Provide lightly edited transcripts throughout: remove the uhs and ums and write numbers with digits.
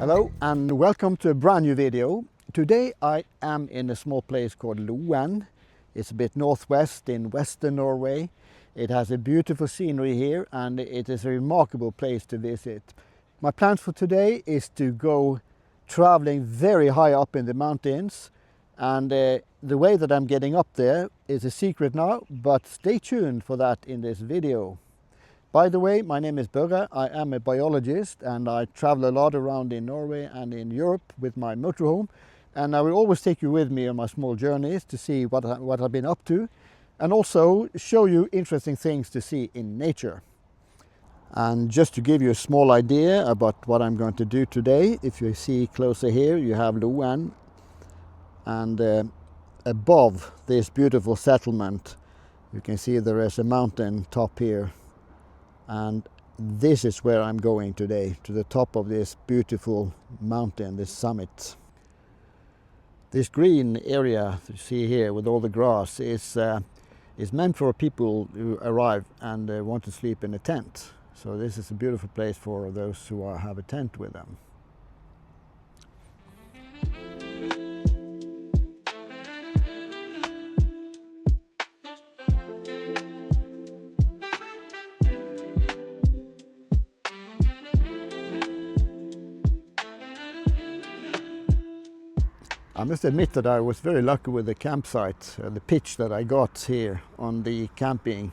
Hello and welcome to a brand new video. Today I am in a small place called Loen. It's a bit northwest in Western Norway. It has a beautiful scenery here and it is a remarkable place to visit. My plans for today is to go traveling very high up in the mountains, and the way that I'm getting up there is a secret now, but stay tuned for that in this video. By the way, my name is Børre. I am a biologist and I travel a lot around in Norway and in Europe with my motorhome, and I will always take you with me on my small journeys to see what I've been up to and also show you interesting things to see in nature. And just to give you a small idea about what I'm going to do today, if you see closer here, you have Loen, and above this beautiful settlement you can see there is a mountain top here, and this is where I'm going today, to the top of this beautiful mountain, this summit. This green area you see here with all the grass is meant for people who arrive and want to sleep in a tent. So this is a beautiful place for those who have a tent with them. I must admit that I was very lucky with the campsite, the pitch that I got here on the camping,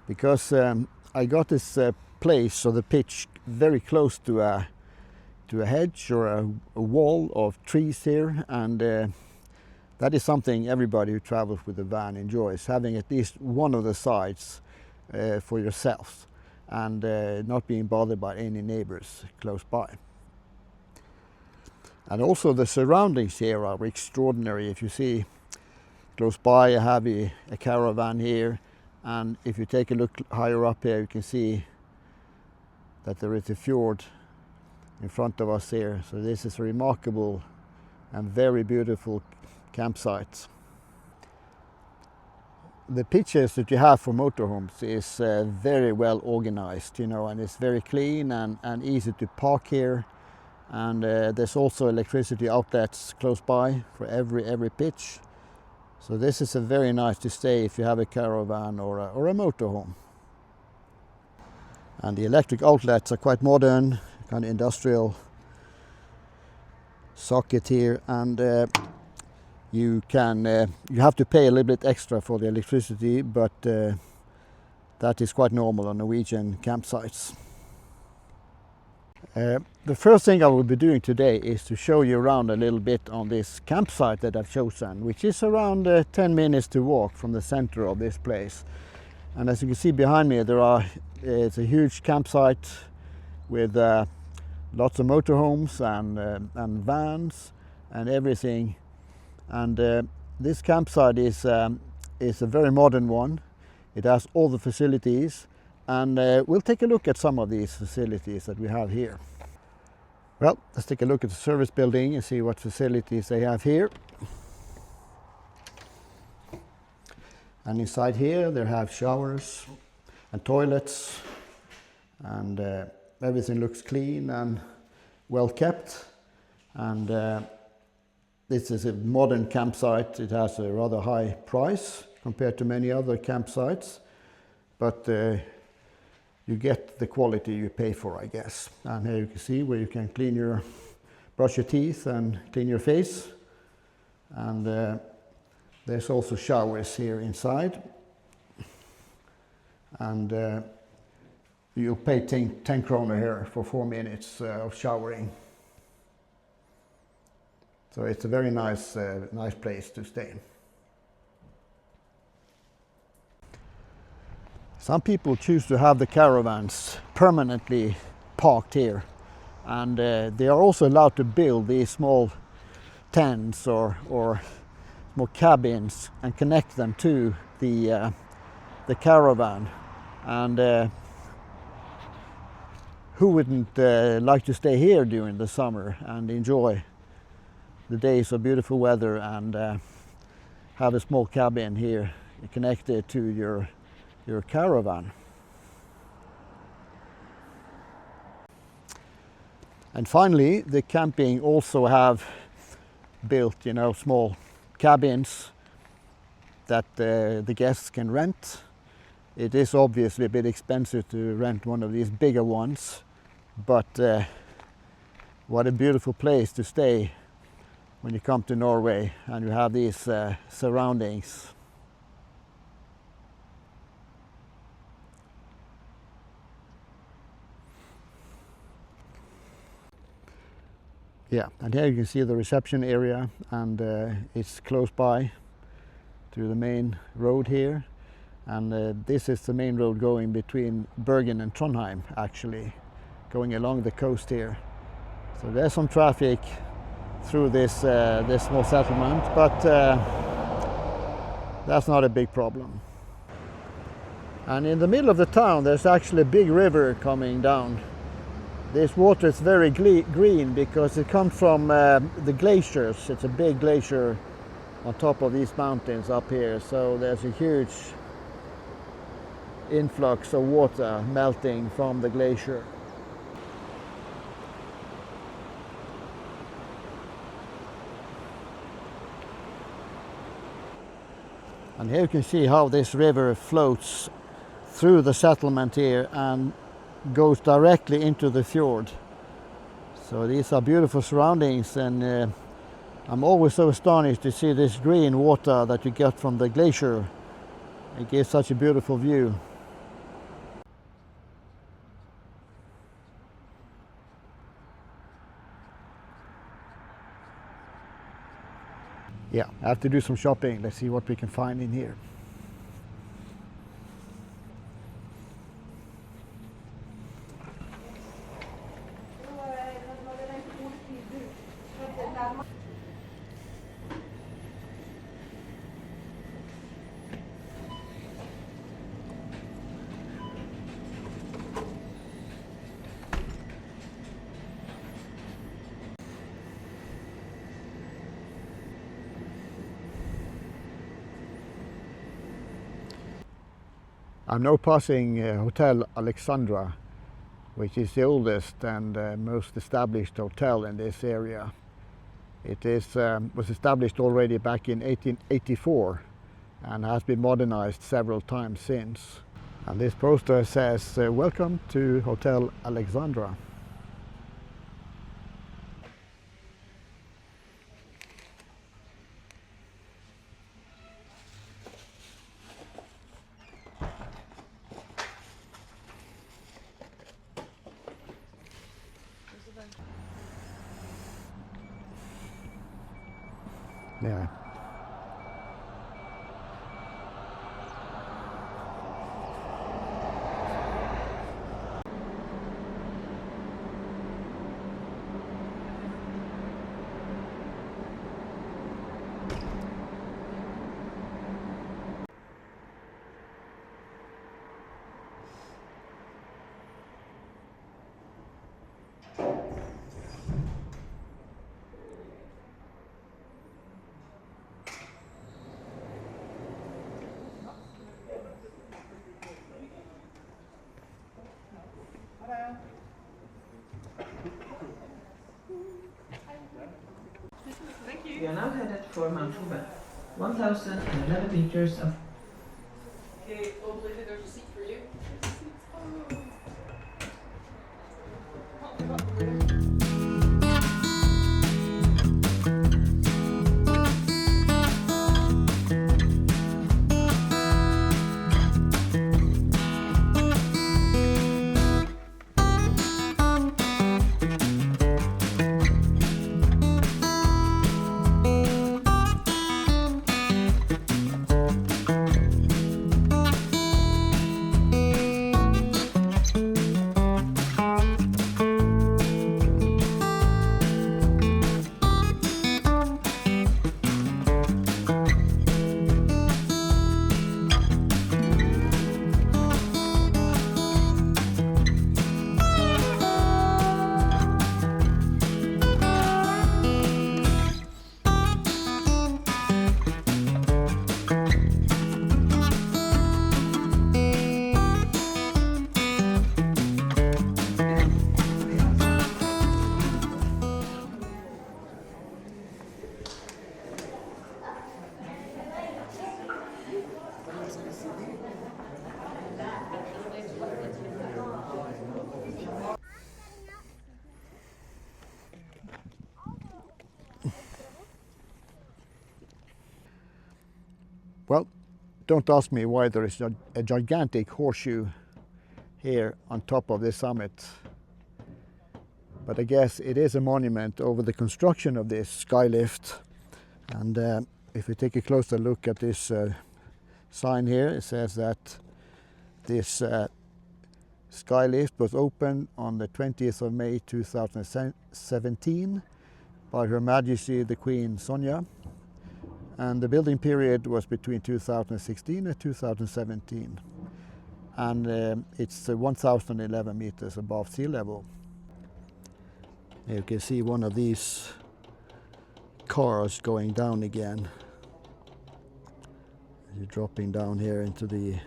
because I got this place, or the pitch, very close to a hedge or a wall of trees here, and that is something everybody who travels with a van enjoys, having at least one of the sides for yourself and not being bothered by any neighbors close by. And also the surroundings here are extraordinary. If you see close by, I have a caravan here, and if you take a look higher up here, you can see that there is a fjord in front of us here. So this is a remarkable and very beautiful campsite. The pitches that you have for motorhomes is very well organized, you know, and it's very clean and easy to park here. And there's also electricity outlets close by for every pitch. So this is a very nice to stay if you have a caravan or a motorhome. And the electric outlets are quite modern, kind of industrial socket here, and you have to pay a little bit extra for the electricity, but that is quite normal on Norwegian campsites. The first thing I will be doing today is to show you around a little bit on this campsite that I've chosen, which is around 10 minutes to walk from the center of this place. And as you can see behind me, it's a huge campsite with lots of motorhomes and vans and everything. And this campsite is a very modern one. It has all the facilities. And we'll take a look at some of these facilities that we have here. Well, let's take a look at the service building and see what facilities they have here. And inside here they have showers and toilets, and everything looks clean and well kept. And this is a modern campsite. It has a rather high price compared to many other campsites, but you get the quality you pay for, I guess. And here you can see where you can brush your teeth and clean your face. And there's also showers here inside. And you'll pay 10 kroner here for 4 minutes of showering. So it's a very nice place to stay. Some people choose to have the caravans permanently parked here, and they are also allowed to build these small tents or small cabins and connect them to the caravan. And who wouldn't like to stay here during the summer and enjoy the days of beautiful weather and have a small cabin here connected to your caravan. And finally, the camping also have built, small cabins that the guests can rent. It is obviously a bit expensive to rent one of these bigger ones, but what a beautiful place to stay when you come to Norway and you have these surroundings. Yeah, and here you can see the reception area, and it's close by to the main road here. And this is the main road going between Bergen and Trondheim, actually, going along the coast here. So there's some traffic through this small settlement, but that's not a big problem. And in the middle of the town, there's actually a big river coming down. This water is very green because it comes from the glaciers. It's a big glacier on top of these mountains up here. So there's a huge influx of water melting from the glacier. And here you can see how this river floats through the settlement here and goes directly into the fjord. So these are beautiful surroundings, and I'm always so astonished to see this green water that you get from the glacier. It gives such a beautiful view. Yeah, I have to do some shopping. Let's see what we can find in here. I'm now passing Hotel Alexandra, which is the oldest and most established hotel in this area. It was established already back in 1884 and has been modernized several times since. And this poster says, "Welcome to Hotel Alexandra." Yeah. We are now headed for Mount Loen, 1,011 meters of... Okay, obviously there's a seat for you. don't ask me why there is a gigantic horseshoe here on top of this summit. But I guess it is a monument over the construction of this Skylift. And if we take a closer look at this sign here, it says that this Skylift was opened on the 20th of May 2017 by Her Majesty the Queen Sonja, and the building period was between 2016 and 2017, and it's 1011 meters above sea level. Here you can see one of these cars going down again. You're dropping down here into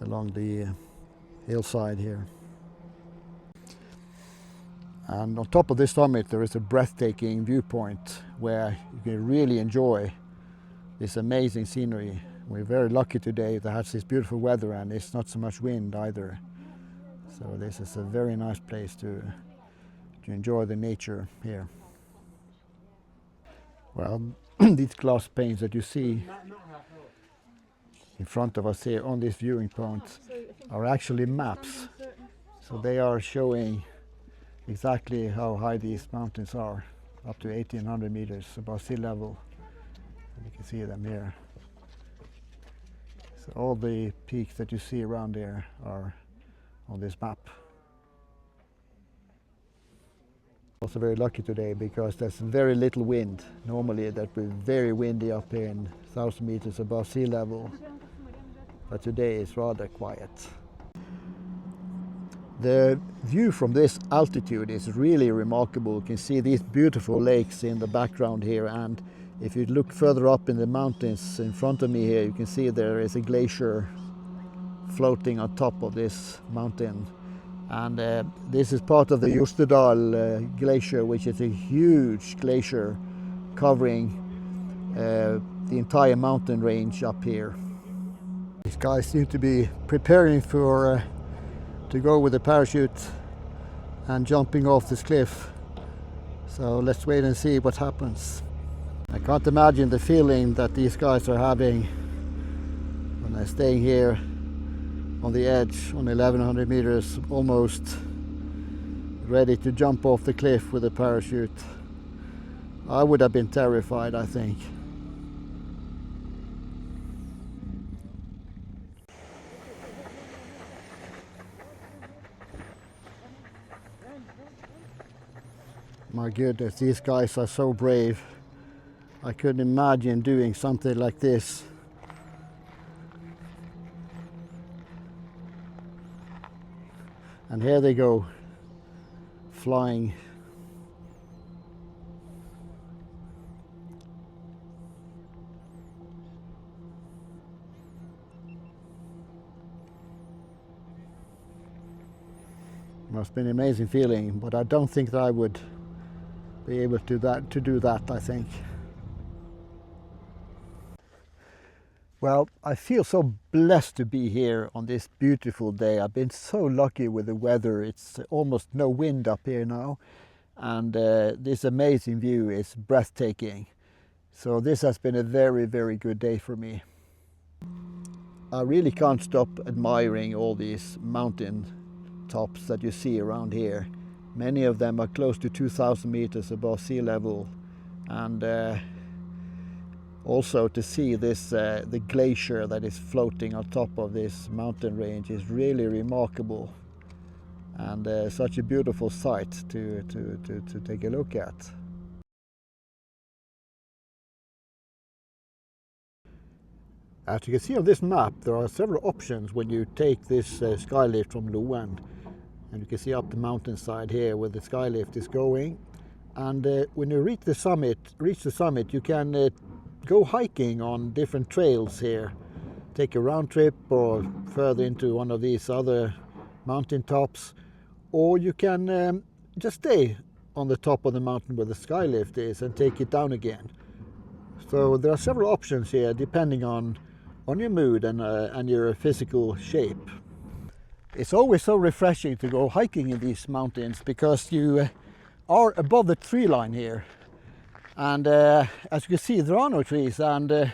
along the hillside here. And on top of this summit there is a breathtaking viewpoint where you can really enjoy this amazing scenery. We're very lucky today to have this beautiful weather, and it's not so much wind either. So this is a very nice place to enjoy the nature here. Well, these glass panes that you see in front of us here on this viewing point are actually maps. So they are showing exactly how high these mountains are, up to 1800 meters above sea level. And you can see them here. So all the peaks that you see around there are on this map. Also very lucky today because there's very little wind. Normally that would be very windy up here in 1000 meters above sea level, but today is rather quiet. The view from this altitude is really remarkable. You can see these beautiful lakes in the background here, and if you look further up in the mountains in front of me here, you can see there is a glacier floating on top of this mountain. And this is part of the Jostedal glacier, which is a huge glacier covering the entire mountain range up here. These guys seem to be preparing for to go with a parachute and jumping off this cliff. So let's wait and see what happens. I can't imagine the feeling that these guys are having when they're staying here on the edge on 1100 meters, almost ready to jump off the cliff with a parachute. I would have been terrified, I think. My goodness, these guys are so brave. I couldn't imagine doing something like this. And here they go, flying. Must be an amazing feeling, but I don't think that I would be able to do that, I think. Well, I feel so blessed to be here on this beautiful day. I've been so lucky with the weather. It's almost no wind up here now, and this amazing view is breathtaking. So this has been a very, very good day for me. I really can't stop admiring all these mountain tops that you see around here. Many of them are close to 2000 meters above sea level, and also to see this the glacier that is floating on top of this mountain range is really remarkable, and such a beautiful sight to take a look at. As you can see on this map, there are several options when you take this Skylift from Loen. And you can see up the mountainside here where the Skylift is going. And when you reach the summit, you can go hiking on different trails here. Take a round trip or further into one of these other mountain tops. Or you can just stay on the top of the mountain where the Skylift is and take it down again. So there are several options here depending on your mood and your physical shape. It's always so refreshing to go hiking in these mountains because you are above the tree line here, and as you can see there are no trees, and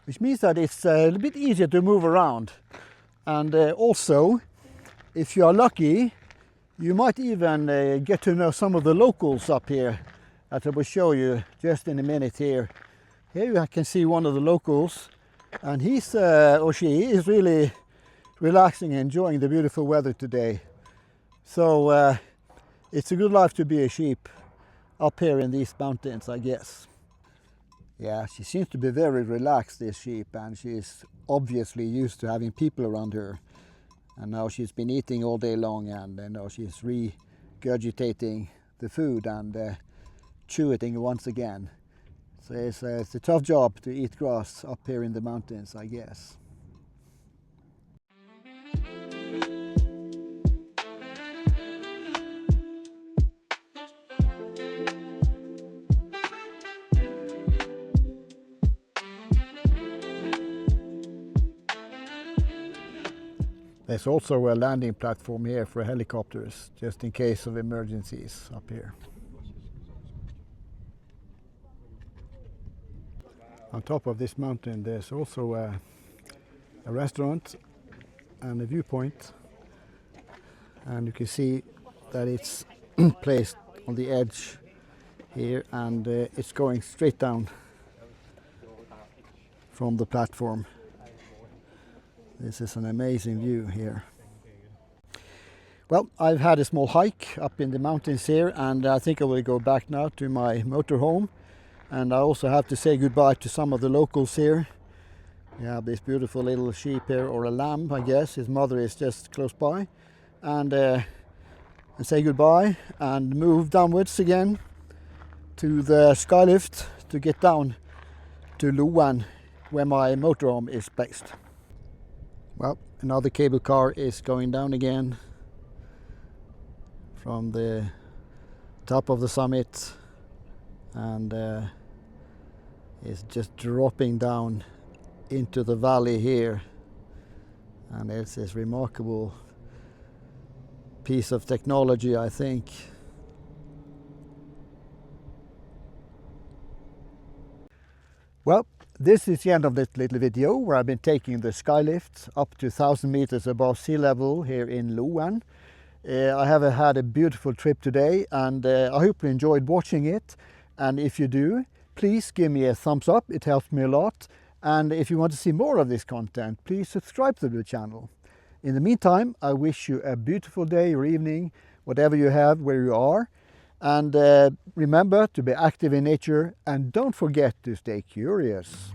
which means that it's a little bit easier to move around. And also, if you are lucky, you might even get to know some of the locals up here that I will show you just in a minute here. Here you can see one of the locals, and he's or she is really relaxing and enjoying the beautiful weather today. So it's a good life to be a sheep up here in these mountains, I guess. Yeah, she seems to be very relaxed, this sheep, and she's obviously used to having people around her. And now she's been eating all day long, and now she's regurgitating the food and chewing it once again. So it's a tough job to eat grass up here in the mountains, I guess. There's also a landing platform here for helicopters, just in case of emergencies up here. On top of this mountain there's also a restaurant and a viewpoint, and you can see that it's placed on the edge here, and it's going straight down from the platform. This is an amazing view here. Well, I've had a small hike up in the mountains here, and I think I will go back now to my motorhome. And I also have to say goodbye to some of the locals here. We have this beautiful little sheep here, or a lamb, I guess. His mother is just close by. And say goodbye and move downwards again to the Skylift to get down to Loen, where my motorhome is based. Well, another cable car is going down again from the top of the summit, and is just dropping down into the valley here. And it's this remarkable piece of technology, I think. Well, this is the end of this little video where I've been taking the Skylift up to 1,000 meters above sea level here in Loen. I have had a beautiful trip today, and I hope you enjoyed watching it. And if you do, please give me a thumbs up, it helps me a lot. And if you want to see more of this content, please subscribe to the channel. In the meantime, I wish you a beautiful day or evening, whatever you have, where you are. And remember to be active in nature, and don't forget to stay curious.